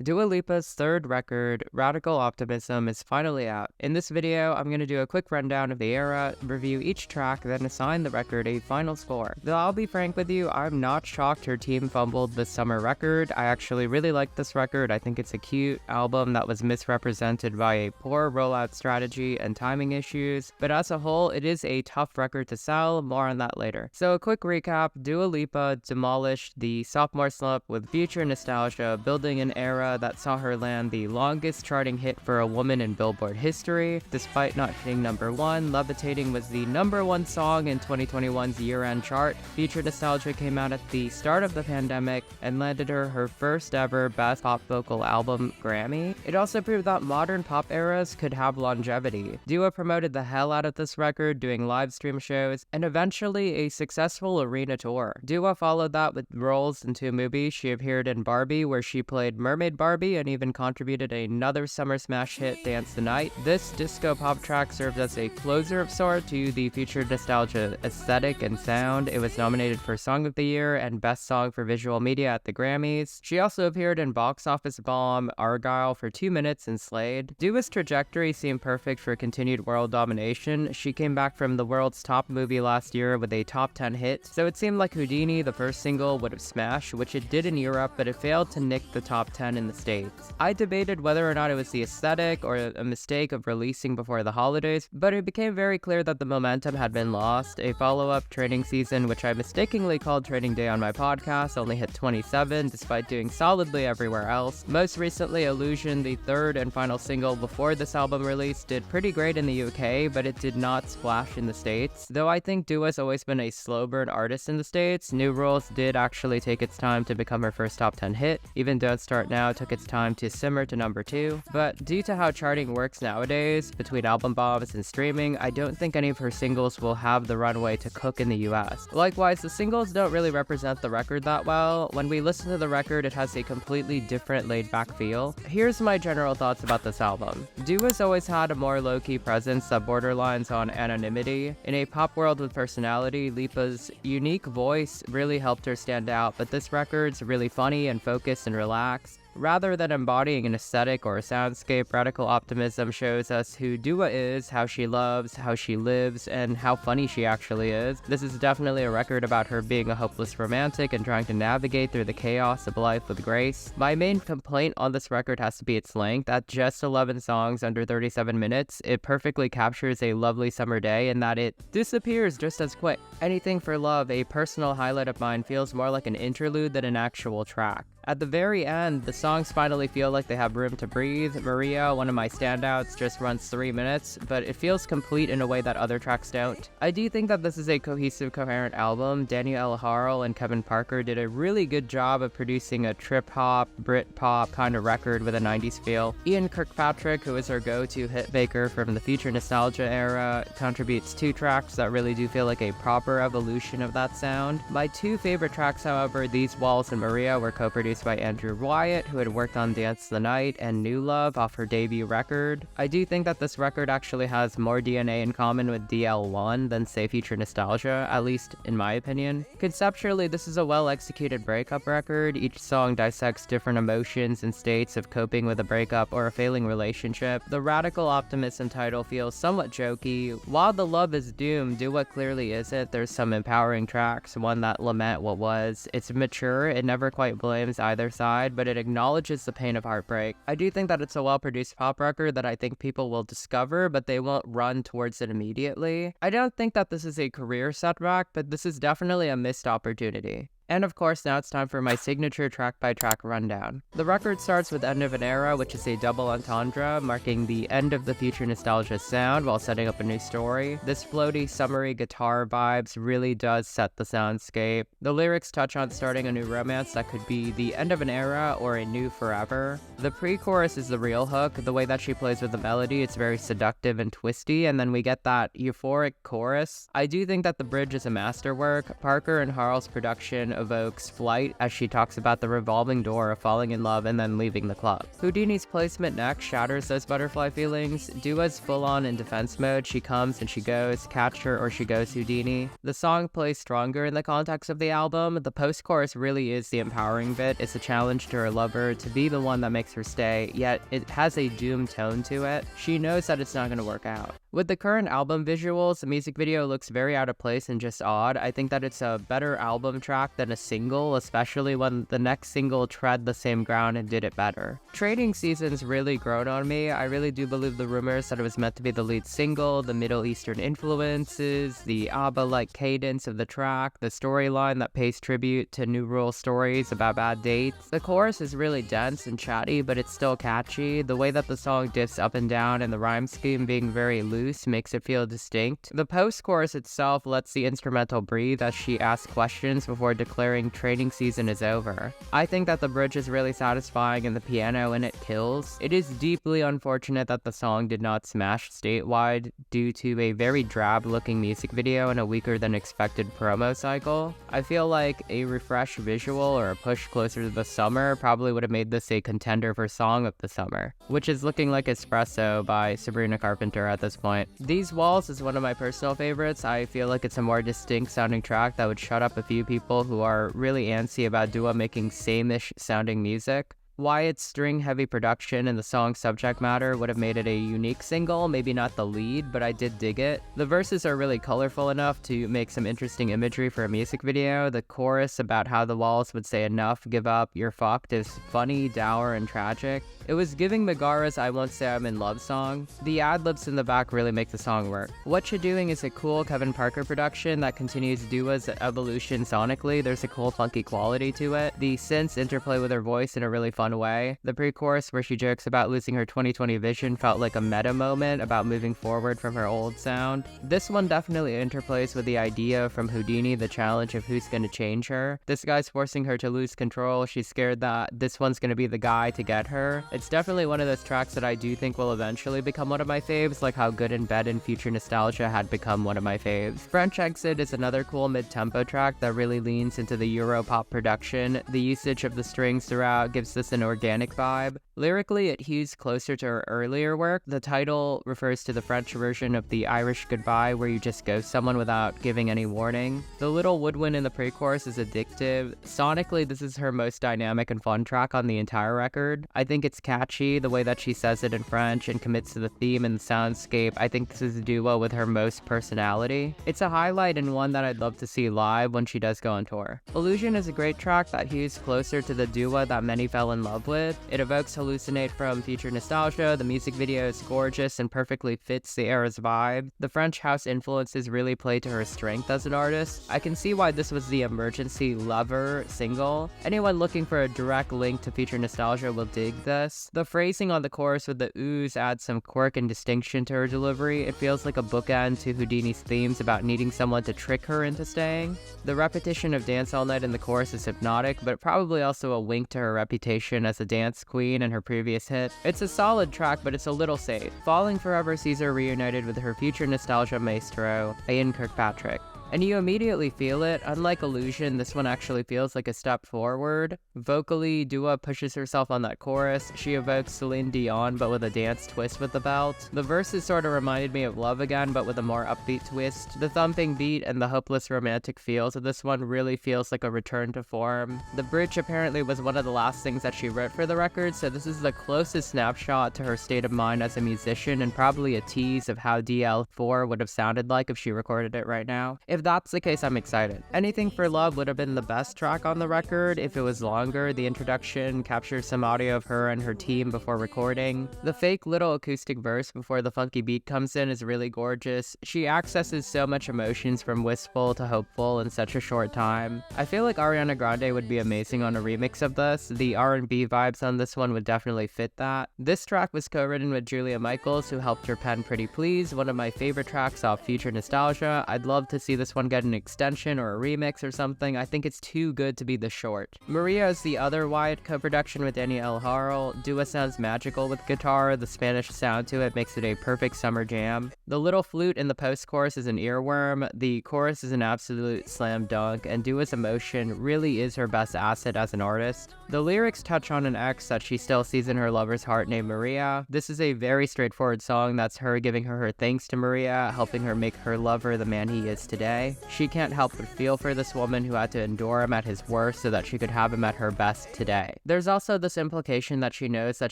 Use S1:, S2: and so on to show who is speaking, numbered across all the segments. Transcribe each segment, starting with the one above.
S1: Dua Lipa's third record, Radical Optimism, is finally out. In this video, I'm going to do a quick rundown of the era, review each track, then assign the record a final score. Though I'll be frank with you, I'm not shocked her team fumbled this summer record. I actually really like this record. I think it's a cute album that was misrepresented by a poor rollout strategy and timing issues, but as a whole, it is a tough record to sell. More on that later. So a quick recap, Dua Lipa demolished the sophomore slump with Future Nostalgia, building an era that saw her land the longest charting hit for a woman in Billboard history. Despite not hitting #1, Levitating was the #1 song in 2021's year-end chart. Future Nostalgia came out at the start of the pandemic and landed her first ever Best Pop Vocal Album Grammy. It also proved that modern pop eras could have longevity. Dua promoted the hell out of this record, doing live stream shows, and eventually a successful arena tour. Dua followed that with roles in 2 movies. She appeared in Barbie, where she played Mermaid Barbie, and even contributed another summer smash hit, Dance the Night. This disco pop track served as a closer of sort to the Future Nostalgia aesthetic and sound. It was nominated for Song of the Year and Best Song for Visual Media at the Grammys. She also appeared in box office bomb Argyle for 2 minutes and slayed. Dua's trajectory seemed perfect for continued world domination. She came back from the world's top movie last year with a top 10 hit, so it seemed like Houdini, the first single, would have smashed, which it did in Europe, but it failed to nick the top 10 in the States. I debated whether or not it was the aesthetic or a mistake of releasing before the holidays, but it became very clear that the momentum had been lost. A follow-up training season, which I mistakenly called Training Day on my podcast, only hit 27 despite doing solidly everywhere else. Most recently, Illusion, the third and final single before this album release, did pretty great in the UK, but it did not splash in the States. Though I think Dua's always been a slow burn artist in the States, New Rules did actually take its time to become her first top 10 hit. Even Don't Start Now took its time to simmer to #2, but due to how charting works nowadays, between album bombs and streaming, I don't think any of her singles will have the runway to cook in the US. Likewise, the singles don't really represent the record that well. When we listen to the record, it has a completely different laid-back feel. Here's my general thoughts about this album. Dua's always had a more low-key presence that borderlines on anonymity. In a pop world with personality, Lipa's unique voice really helped her stand out, but this record's really funny and focused and relaxed. Rather than embodying an aesthetic or a soundscape, Radical Optimism shows us who Dua is, how she loves, how she lives, and how funny she actually is. This is definitely a record about her being a hopeless romantic and trying to navigate through the chaos of life with grace. My main complaint on this record has to be its length. At just 11 songs under 37 minutes, it perfectly captures a lovely summer day in that it disappears just as quick. Anything for Love, a personal highlight of mine, feels more like an interlude than an actual track. At the very end, the songs finally feel like they have room to breathe. Maria, one of my standouts, just runs 3 minutes, but it feels complete in a way that other tracks don't. I do think that this is a cohesive, coherent album. Danielle Harrell and Kevin Parker did a really good job of producing a trip-hop, Brit-pop kind of record with a 90s feel. Ian Kirkpatrick, who is our go-to hitmaker from the Future Nostalgia era, contributes 2 tracks that really do feel like a proper evolution of that sound. My 2 favorite tracks, however, These Walls and Maria, were co-produced by Andrew Wyatt, who had worked on Dance the Night and New Love off her debut record. I do think that this record actually has more DNA in common with DL1 than, say, Future Nostalgia, at least in my opinion. Conceptually, this is a well-executed breakup record. Each song dissects different emotions and states of coping with a breakup or a failing relationship. The Radical Optimism title feels somewhat jokey. While the love is doomed, Dua clearly isn't. There's some empowering tracks, one that lament what was. It's mature, it never quite blames either side, but it acknowledges the pain of heartbreak. I do think that it's a well-produced pop record that I think people will discover, but they won't run towards it immediately. I don't think that this is a career setback, but this is definitely a missed opportunity. And of course, now it's time for my signature track-by-track rundown. The record starts with End of an Era, which is a double entendre, marking the end of the Future Nostalgia sound while setting up a new story. This floaty, summery guitar vibes really does set the soundscape. The lyrics touch on starting a new romance that could be the end of an era or a new forever. The pre-chorus is the real hook. The way that she plays with the melody, it's very seductive and twisty, and then we get that euphoric chorus. I do think that the bridge is a masterwork. Parker and Harl's production evokes flight as she talks about the revolving door of falling in love and then leaving the club. Houdini's placement next shatters those butterfly feelings. Dua's full-on in defense mode, she comes and she goes, catch her or she goes Houdini. The song plays stronger in the context of the album. The post-chorus really is the empowering bit. It's a challenge to her lover to be the one that makes her stay, yet it has a doom tone to it. She knows that it's not going to work out. With the current album visuals, the music video looks very out of place and just odd. I think that it's a better album track than a single, especially when the next single tread the same ground and did it better. Trading Season's really grown on me. I really do believe the rumors that it was meant to be the lead single, the Middle Eastern influences, the ABBA-like cadence of the track, the storyline that pays tribute to New Rule stories about bad dates. The chorus is really dense and chatty, but it's still catchy. The way that the song dips up and down and the rhyme scheme being very loose makes it feel distinct. The post-chorus itself lets the instrumental breathe as she asks questions before declaring Trading Season is over. I think that the bridge is really satisfying and the piano in it kills. It is deeply unfortunate that the song did not smash statewide due to a very drab-looking music video and a weaker than expected promo cycle. I feel like a refreshed visual or a push closer to the summer probably would have made this a contender for Song of the Summer, which is looking like Espresso by Sabrina Carpenter at this point. These Walls is one of my personal favorites. I feel like it's a more distinct sounding track that would shut up a few people who are really antsy about Dua making same-ish sounding music. Wyatt's string-heavy production and the song's subject matter would have made it a unique single, maybe not the lead, but I did dig it. The verses are really colorful enough to make some interesting imagery for a music video. The chorus about how the walls would say enough, give up, you're fucked is funny, dour, and tragic. It was giving Megara's I Won't Say I'm in Love song. The ad-libs in the back really make the song work. What You're Doing is a cool Kevin Parker production that continues Dua's evolution sonically. There's a cool funky quality to it. The synths interplay with her voice in a really fun way. The pre-chorus where she jokes about losing her 2020 vision felt like a meta moment about moving forward from her old sound. This one definitely interplays with the idea from Houdini, the challenge of who's gonna change her. This guy's forcing her to lose control. She's scared that this one's gonna be the guy to get her. It's definitely one of those tracks that I do think will eventually become one of my faves, like how Good in Bed and Future Nostalgia had become one of my faves. French Exit is another cool mid-tempo track that really leans into the Euro-pop production. The usage of the strings throughout gives this an organic vibe. Lyrically, it hews closer to her earlier work. The title refers to the French version of the Irish Goodbye, where you just ghost someone without giving any warning. The little woodwind in the pre-chorus is addictive. Sonically, this is her most dynamic and fun track on the entire record. I think it's catchy, the way that she says it in French and commits to the theme and the soundscape. I think this is a duo with her most personality. It's a highlight and one that I'd love to see live when she does go on tour. Illusion is a great track that hews closer to the duo that many fell in love with. It evokes Hallucinate from Future Nostalgia. The music video is gorgeous and perfectly fits the era's vibe. The French house influences really play to her strength as an artist. I can see why this was the emergency lover single. Anyone looking for a direct link to Future Nostalgia will dig this. The phrasing on the chorus with the oohs adds some quirk and distinction to her delivery. It feels like a bookend to Houdini's themes about needing someone to trick her into staying. The repetition of Dance All Night in the chorus is hypnotic, but probably also a wink to her reputation as a dance queen and her previous hit. It's a solid track, but it's a little safe. Falling Forever sees her reunited with her Future Nostalgia maestro, Ian Kirkpatrick. And you immediately feel it. Unlike Illusion, this one actually feels like a step forward. Vocally, Dua pushes herself on that chorus. She evokes Celine Dion, but with a dance twist with the belt. The verses sort of reminded me of Love Again, but with a more upbeat twist. The thumping beat and the hopeless romantic feels of this one really feels like a return to form. The bridge apparently was one of the last things that she wrote for the record, so this is the closest snapshot to her state of mind as a musician and probably a tease of how DL4 would have sounded like if she recorded it right now. If that's the case, I'm excited. Anything for Love would have been the best track on the record if it was longer. The introduction captures some audio of her and her team before recording. The fake little acoustic verse before the funky beat comes in is really gorgeous. She accesses so much emotions from wistful to hopeful in such a short time. I feel like Ariana Grande would be amazing on a remix of this. The R&B vibes on this one would definitely fit that. This track was co-written with Julia Michaels, who helped her pen Pretty Please, one of my favorite tracks off Future Nostalgia. I'd love to see this this one get an extension or a remix or something. I think it's too good to be the short. Maria is the other Wyatt co-production with Danny El Harl. Dua sounds magical with guitar. The Spanish sound to it makes it a perfect summer jam. The little flute in the post-chorus is an earworm. The chorus is an absolute slam dunk, and Dua's emotion really is her best asset as an artist. The lyrics touch on an ex that she still sees in her lover's heart named Maria. This is a very straightforward song that's her giving her thanks to Maria, helping her make her lover the man he is today. She can't help but feel for this woman who had to endure him at his worst so that she could have him at her best today. There's also this implication that she knows that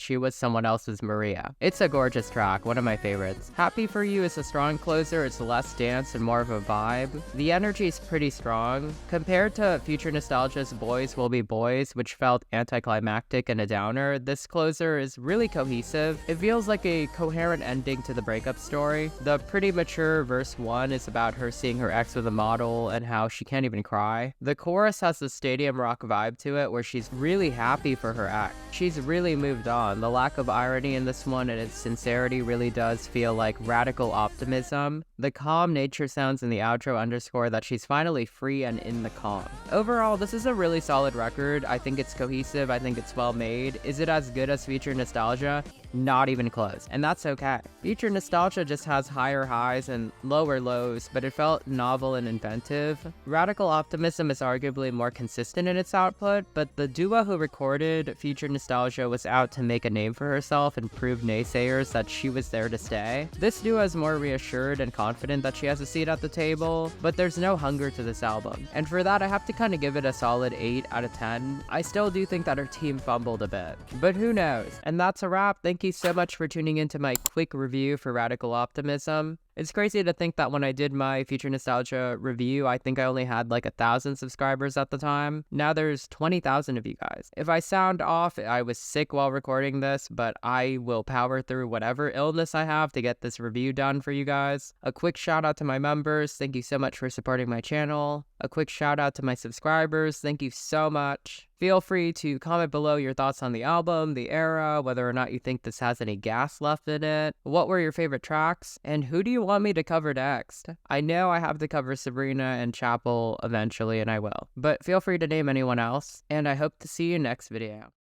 S1: she was someone else's Maria. It's a gorgeous track, one of my favorites. Happy For You is a strong closer. It's less dance and more of a vibe. The energy is pretty strong. Compared to Future Nostalgia's Boys Will Be Boys, which felt anticlimactic and a downer, this closer is really cohesive. It feels like a coherent ending to the breakup story. The pretty mature verse 1 is about her seeing her ex with a model and how she can't even cry. The chorus has the stadium rock vibe to it where she's really happy for her ex. She's really moved on. The lack of irony in this one and its sincerity really does feel like radical optimism. The calm nature sounds in the outro underscore that she's finally free and in the calm. Overall, this is a really solid record. I think it's cohesive. I think it's well made. Is it as good as Future Nostalgia? Not even close, and that's okay. Future Nostalgia just has higher highs and lower lows, but it felt novel and inventive. Radical Optimism is arguably more consistent in its output, but the duo who recorded Future Nostalgia was out to make a name for herself and prove naysayers that she was there to stay. This duo is more reassured and confident that she has a seat at the table, but there's no hunger to this album. And for that, I have to kind of give it a solid 8 out of 10. I still do think that her team fumbled a bit, but who knows? And that's a wrap. Thank you so much for tuning into my quick review for Radical Optimism. It's crazy to think that when I did my Future Nostalgia review, I think I only had like 1,000 subscribers at the time. Now there's 20,000 of you guys. If I sound off, I was sick while recording this, but I will power through whatever illness I have to get this review done for you guys. A quick shout out to my members. Thank you so much for supporting my channel. A quick shout out to my subscribers. Thank you so much. Feel free to comment below your thoughts on the album, the era, whether or not you think this has any gas left in it, what were your favorite tracks, and who do you want me to cover next? I know I have to cover Sabrina and Chapel eventually, and I will, but feel free to name anyone else, and I hope to see you next video.